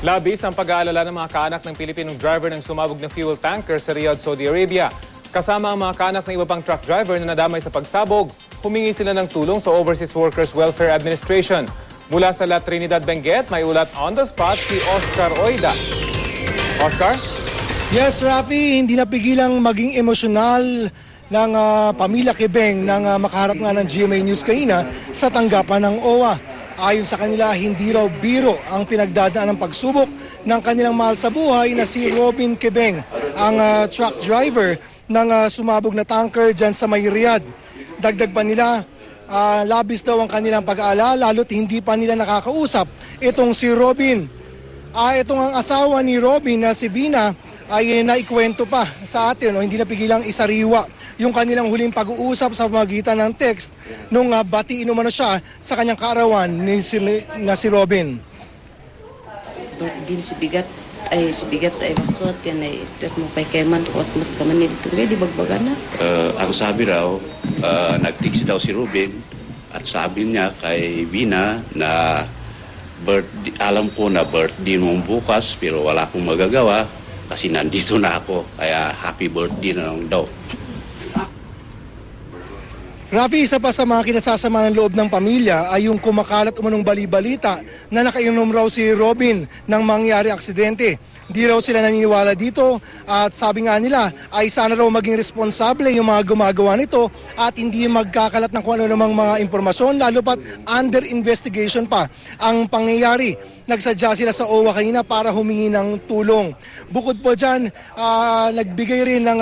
Labis ang pag-aalala ng mga kaanak ng Pilipinong driver ng sumabog na fuel tanker sa Riyadh, Saudi Arabia. Kasama ang mga kaanak ng iba pang truck driver na nadamay sa pagsabog, humingi sila ng tulong sa Overseas Workers Welfare Administration. Mula sa La Trinidad, Benguet, may ulat on the spot si Oscar Oida. Oscar? Yes, Rafi, hindi napigilang maging emosyonal ng pamilya Kebeng nang makaharap nga ng GMA News kanina sa tanggapan ng OWA. Ayon sa kanila, hindi raw biro ang pinagdadaan ng pagsubok ng kanilang mahal sa buhay na si Robin Kebeng, ang truck driver ng sumabog na tanker dyan sa may Riyadh. Dagdag pa nila, labis daw ang kanilang pag-aalala lalo't hindi pa nila nakakausap itong si Robin. Itong ang asawa ni Robin na si Vina ay naikwento pa sa atin o hindi napigilang isariwa yung kanilang huling pag-uusap sa pamagitan ng text nung batiin umano siya sa kanyang kaarawan na si Robin. Din si bigat ay bakit yan ay mo pay keman at magkaman dito di bagbagana. Ang sabi raw, nag-text daw si Robin at sabi niya kay Vina na alam ko na birthday mo bukas pero wala akong magagawa kasi nandito na ako, kaya happy birthday na lang daw. Rafi, isa pa sa mga kinasasama ng loob ng pamilya ay yung kumakalat umanong bali-balita na nakainom raw si Robin nang mangyari aksidente. Di raw sila naniniwala dito at sabi nga nila ay sana raw maging responsable yung mga gumagawa nito at hindi magkakalat ng kung ano namang mga impormasyon lalo pat under investigation pa ang pangyayari. Nagsadya sila sa OWA kanina para humingi ng tulong. Bukod po dyan, nagbigay rin ng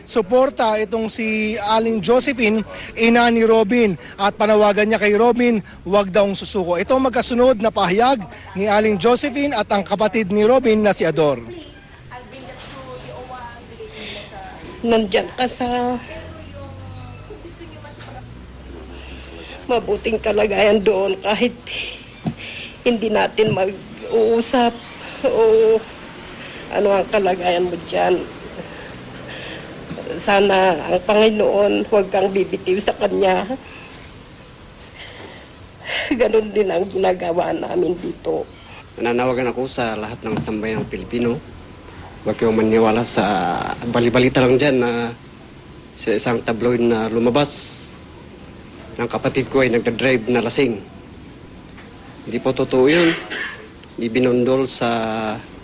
suporta itong si Aling Josephine, ina ni Robin, at panawagan niya kay Robin, huwag daw susuko. Ito ang magkasunod na pahayag ni Aling Josephine at ang kapatid ni Robin na si Ador. Nandiyan ka sa mabuting kalagayan doon kahit hindi natin mag-uusap o ano ang kalagayan mo dyan. Sana ang Panginoon huwag kang bibitiw sa Kanya. Ganon din ang ginagawa namin dito. Nananawagan ako sa lahat ng sambayang Pilipino. Huwag kayong maniwala sa bali-balita lang dyan na sa isang tabloid na lumabas ng kapatid ko ay nagdadrive na lasing. Hindi po totoo yun. Ibinundol sa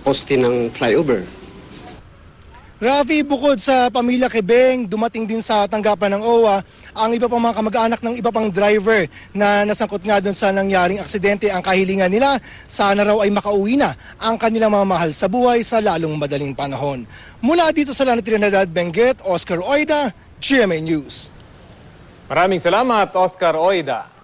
poste ng flyover. Rafi, bukod sa pamilya Kebeng, dumating din sa tanggapan ng OWA ang iba pang mga kamag-anak ng iba pang driver na nasangkot nga doon sa nangyaring aksidente. Ang kahilingan nila, sana raw ay makauwi na ang kanilang mga mahal sa buhay sa lalong madaling panahon. Mula dito sa La Trinidad, Benguet, Oscar Oida, GMA News. Maraming salamat, Oscar Oida.